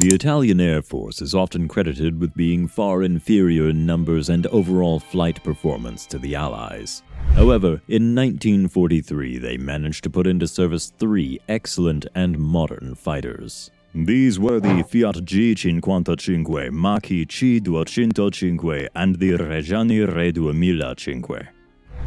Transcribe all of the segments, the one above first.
The Italian Air Force is often credited with being far inferior in numbers and overall flight performance to the Allies. However, in 1943 they managed to put into service 3 excellent and modern fighters. These were the Fiat G.55, Macchi C.205, and the Reggiane Re.2005.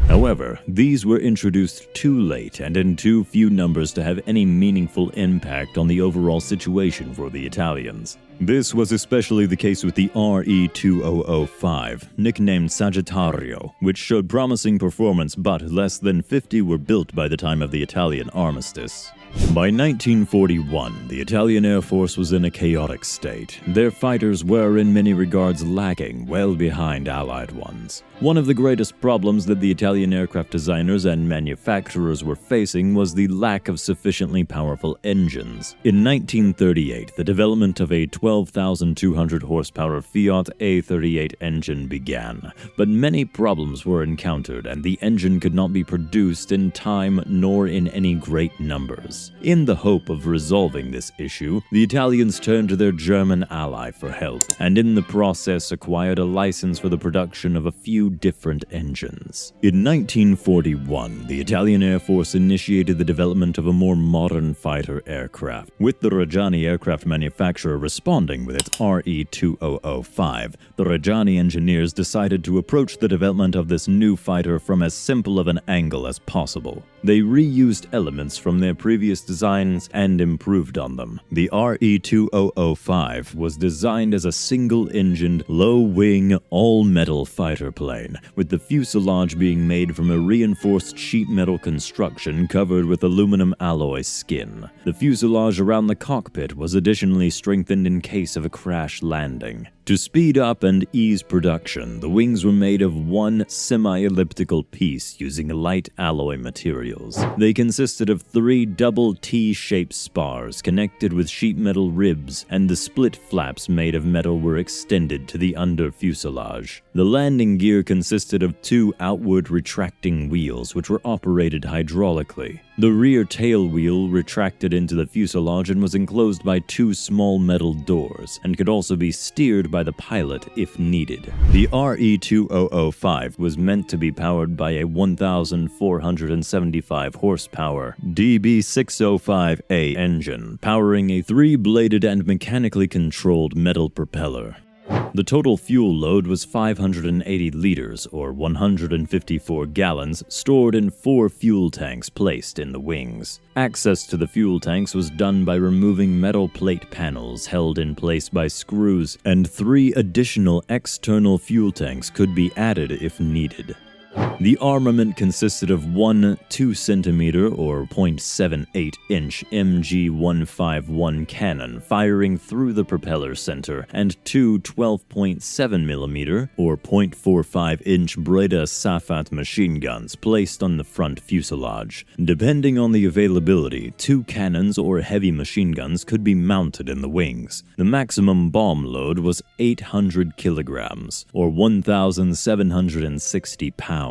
However, these were introduced too late and in too few numbers to have any meaningful impact on the overall situation for the Italians. This was especially the case with the RE-2005, nicknamed Sagittario, which showed promising performance, but less than 50 were built by the time of the Italian Armistice. By 1941, the Italian Air Force was in a chaotic state. Their fighters were in many regards lagging, well behind Allied ones. One of the greatest problems that the Italian aircraft designers and manufacturers were facing was the lack of sufficiently powerful engines. In 1938, the development of a 12,200 horsepower Fiat A38 engine began, but many problems were encountered and the engine could not be produced in time nor in any great numbers. In the hope of resolving this issue, the Italians turned to their German ally for help, and in the process acquired a license for the production of a few different engines. In 1941, the Italian Air Force initiated the development of a more modern fighter aircraft, with the Reggiane aircraft manufacturer responding with its RE-2005. The Reggiane engineers decided to approach the development of this new fighter from as simple of an angle as possible. They reused elements from their previous designs and improved on them. The RE-2005 was designed as a single-engined, low-wing, all-metal fighter plane, with the fuselage being made from a reinforced sheet metal construction covered with aluminum alloy skin. The fuselage around the cockpit was additionally strengthened in case of a crash landing. To speed up and ease production, the wings were made of one semi-elliptical piece using light alloy materials. They consisted of 3 double T-shaped spars connected with sheet metal ribs, and the split flaps made of metal were extended to the under fuselage. The landing gear consisted of 2 outward retracting wheels which were operated hydraulically. The rear tail wheel retracted into the fuselage and was enclosed by 2 small metal doors, and could also be steered by the pilot if needed. The RE-2005 was meant to be powered by a 1,475 horsepower DB605A engine, powering a 3-bladed and mechanically controlled metal propeller. The total fuel load was 580 liters, or 154 gallons, stored in 4 fuel tanks placed in the wings. Access to the fuel tanks was done by removing metal plate panels held in place by screws, and 3 additional external fuel tanks could be added if needed. The armament consisted of one 2-centimeter or 0.78-inch MG151 cannon firing through the propeller center, and 2 12.7mm or 0.45-inch Breda Safat machine guns placed on the front fuselage. Depending on the availability, 2 cannons or heavy machine guns could be mounted in the wings. The maximum bomb load was 800 kilograms, or 1,760 pounds.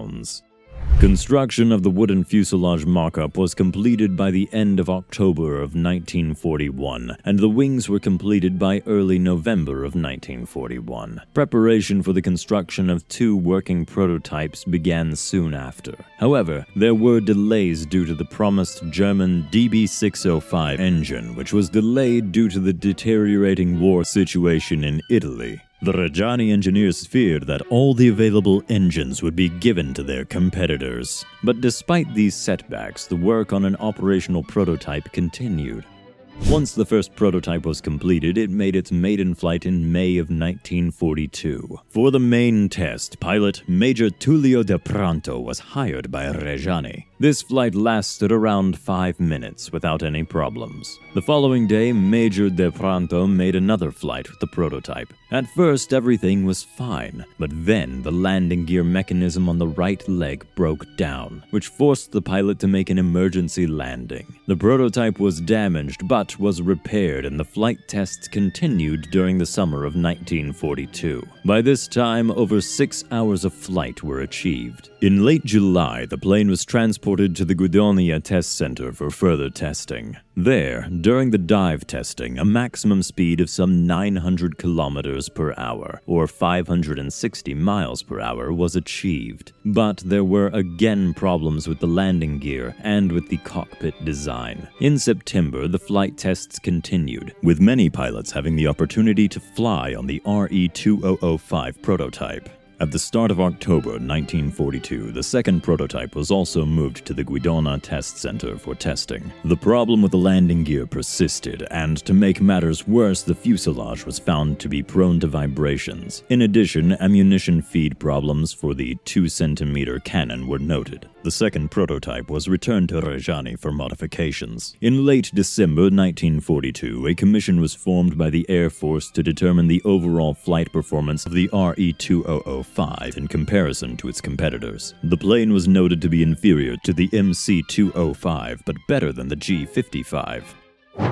Construction of the wooden fuselage mock-up was completed by the end of October of 1941, and the wings were completed by early November of 1941. Preparation for the construction of 2 working prototypes began soon after. However, there were delays due to the promised German DB605 engine, which was delayed due to the deteriorating war situation in Italy. The Reggiane engineers feared that all the available engines would be given to their competitors. But despite these setbacks, the work on an operational prototype continued. Once the first prototype was completed, it made its maiden flight in May of 1942. For the main test, pilot Major Tullio De Pronto was hired by Reggiane. This flight lasted around 5 minutes without any problems. The following day, Major De Pronto made another flight with the prototype. At first, everything was fine, but then the landing gear mechanism on the right leg broke down, which forced the pilot to make an emergency landing. The prototype was damaged, but was repaired, and the flight tests continued during the summer of 1942. By this time, over 6 hours of flight were achieved. In late July, the plane was transported transported to the Guidonia test center for further testing. There, during the dive testing, a maximum speed of some 900 kilometers per hour, or 560 miles per hour, was achieved. But there were again problems with the landing gear and with the cockpit design. In September, the flight tests continued, with many pilots having the opportunity to fly on the RE-2005 prototype. At the start of October 1942, the second prototype was also moved to the Guidona Test Center for testing. The problem with the landing gear persisted, and to make matters worse, the fuselage was found to be prone to vibrations. In addition, ammunition feed problems for the 2-centimeter cannon were noted. The second prototype was returned to Reggiane for modifications. In late December 1942, a commission was formed by the Air Force to determine the overall flight performance of the RE-2005 in comparison to its competitors. The plane was noted to be inferior to the MC-205, but better than the G.55.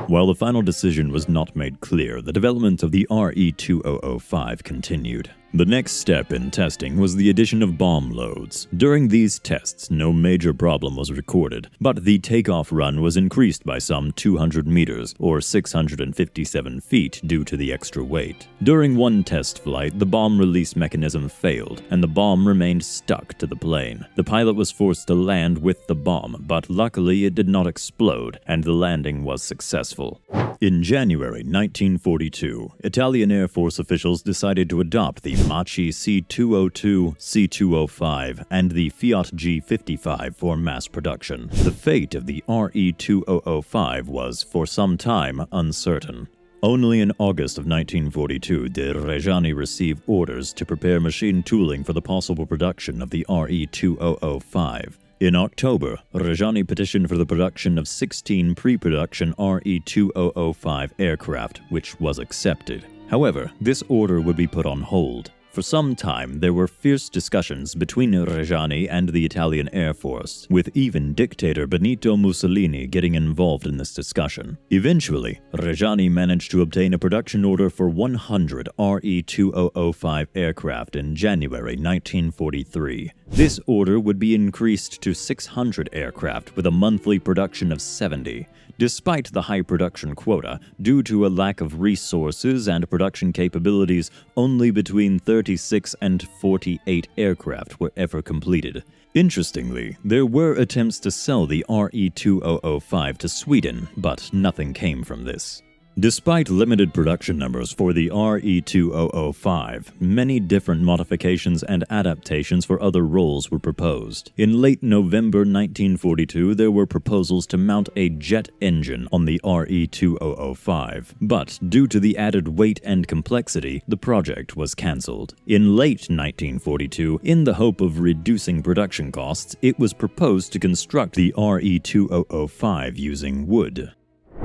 While the final decision was not made clear, the development of the RE-2005 continued. The next step in testing was the addition of bomb loads. During these tests, no major problem was recorded, but the takeoff run was increased by some 200 meters, or 657 feet, due to the extra weight. During one test flight, the bomb release mechanism failed, and the bomb remained stuck to the plane. The pilot was forced to land with the bomb, but luckily it did not explode, and the landing was successful. In January 1942, Italian Air Force officials decided to adopt the Macchi C.202, C.205, and the Fiat G.55 for mass production. The fate of the RE-2005 was, for some time, uncertain. Only in August of 1942 did Reggiane receive orders to prepare machine tooling for the possible production of the RE-2005. In October, Reggiane petitioned for the production of 16 pre-production RE-2005 aircraft, which was accepted. However, this order would be put on hold. For some time, there were fierce discussions between Reggiane and the Italian Air Force, with even dictator Benito Mussolini getting involved in this discussion. Eventually, Reggiane managed to obtain a production order for 100 RE-2005 aircraft in January 1943. This order would be increased to 600 aircraft with a monthly production of 70. Despite the high production quota, due to a lack of resources and production capabilities, only between 36 and 48 aircraft were ever completed. Interestingly, there were attempts to sell the RE-2005 to Sweden, but nothing came from this. Despite limited production numbers for the RE-2005, many different modifications and adaptations for other roles were proposed. In late November 1942, there were proposals to mount a jet engine on the RE-2005, but due to the added weight and complexity, the project was cancelled. In late 1942, in the hope of reducing production costs, it was proposed to construct the RE-2005 using wood.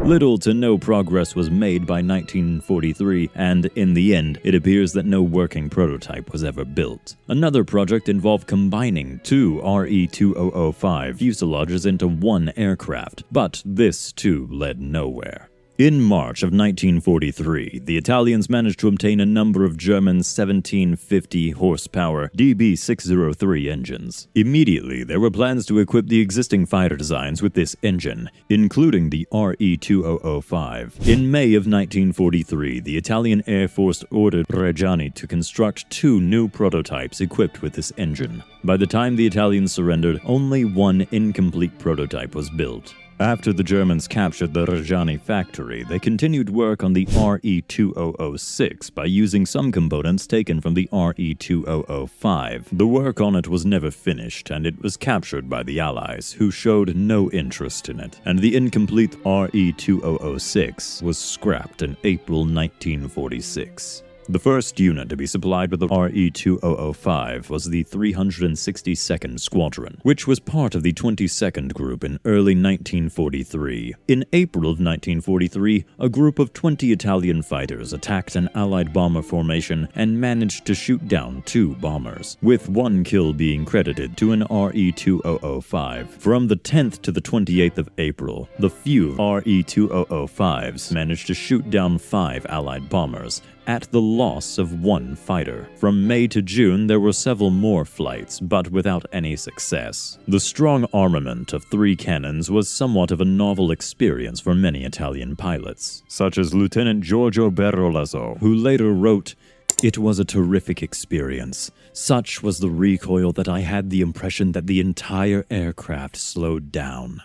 Little to no progress was made by 1943, and in the end, it appears that no working prototype was ever built. Another project involved combining two RE-2005 fuselages into one aircraft, but this too led nowhere. In March of 1943, the Italians managed to obtain a number of German 1750 horsepower DB603 engines. Immediately, there were plans to equip the existing fighter designs with this engine, including the RE-2005. In May of 1943, the Italian Air Force ordered Reggiane to construct two new prototypes equipped with this engine. By the time the Italians surrendered, only one incomplete prototype was built. After the Germans captured the Reggiane factory, they continued work on the RE-2006 by using some components taken from the RE-2005. The work on it was never finished, and it was captured by the Allies, who showed no interest in it, and the incomplete RE-2006 was scrapped in April 1946. The first unit to be supplied with the RE-2005 was the 362nd Squadron, which was part of the 22nd Group in early 1943. In April of 1943, a group of 20 Italian fighters attacked an Allied bomber formation and managed to shoot down 2 bombers, with 1 kill being credited to an RE-2005. From the 10th to the 28th of April, the few RE-2005s managed to shoot down 5 Allied bombers, at the loss of one fighter. From May to June, there were several more flights, but without any success. The strong armament of 3 cannons was somewhat of a novel experience for many Italian pilots, such as Lieutenant Giorgio Bertolazzo, who later wrote, "It was a terrific experience. Such was the recoil that I had the impression that the entire aircraft slowed down."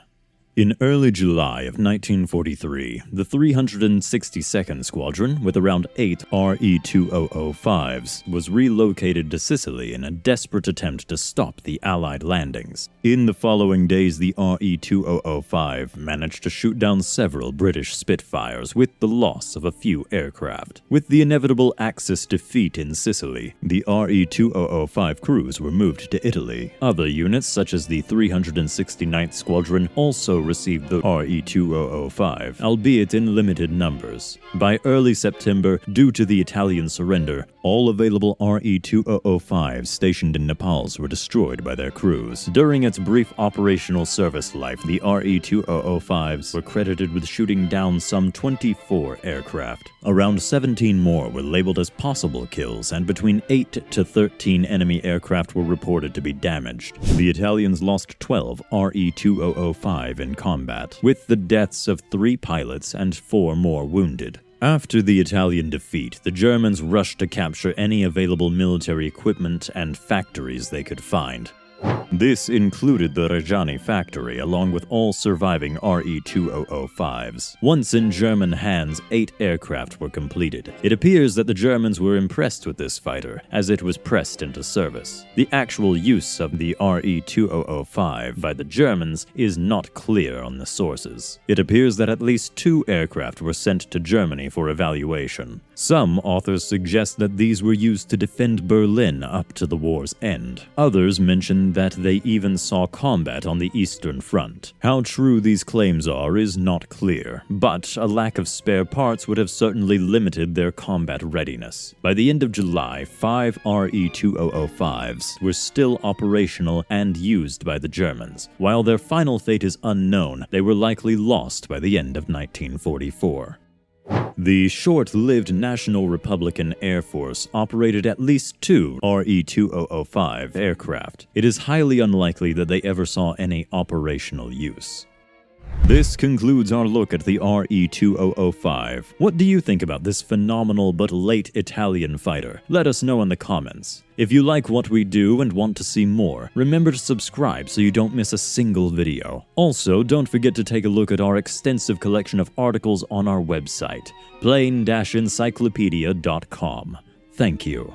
In early July of 1943, the 362nd Squadron, with around 8 RE-2005s, was relocated to Sicily in a desperate attempt to stop the Allied landings. In the following days, the RE-2005 managed to shoot down several British Spitfires with the loss of a few aircraft. With the inevitable Axis defeat in Sicily, the RE-2005 crews were moved to Italy. Other units, such as the 369th Squadron, also received the RE-2005, albeit in limited numbers. By early September, due to the Italian surrender, all available RE-2005s stationed in Naples were destroyed by their crews. During its brief operational service life, the RE-2005s were credited with shooting down some 24 aircraft. Around 17 more were labeled as possible kills, and between 8 to 13 enemy aircraft were reported to be damaged. The Italians lost 12 RE-2005 in combat, with the deaths of 3 pilots and 4 more wounded. After the Italian defeat, the Germans rushed to capture any available military equipment and factories they could find. This included the Reggiane factory, along with all surviving RE-2005s. Once in German hands, 8 aircraft were completed. It appears that the Germans were impressed with this fighter, as it was pressed into service. The actual use of the RE-2005 by the Germans is not clear on the sources. It appears that at least 2 aircraft were sent to Germany for evaluation. Some authors suggest that these were used to defend Berlin up to the war's end. Others mention that they even saw combat on the Eastern Front. How true these claims are is not clear, but a lack of spare parts would have certainly limited their combat readiness. By the end of July, 5 RE-2005s were still operational and used by the Germans. While their final fate is unknown, they were likely lost by the end of 1944. The short-lived National Republican Air Force operated at least 2 RE-2005 aircraft. It is highly unlikely that they ever saw any operational use. This concludes our look at the RE-2005. What do you think about this phenomenal but late Italian fighter? Let us know in the comments. If you like what we do and want to see more, remember to subscribe so you don't miss a single video. Also, don't forget to take a look at our extensive collection of articles on our website, plain-encyclopedia.com. Thank you.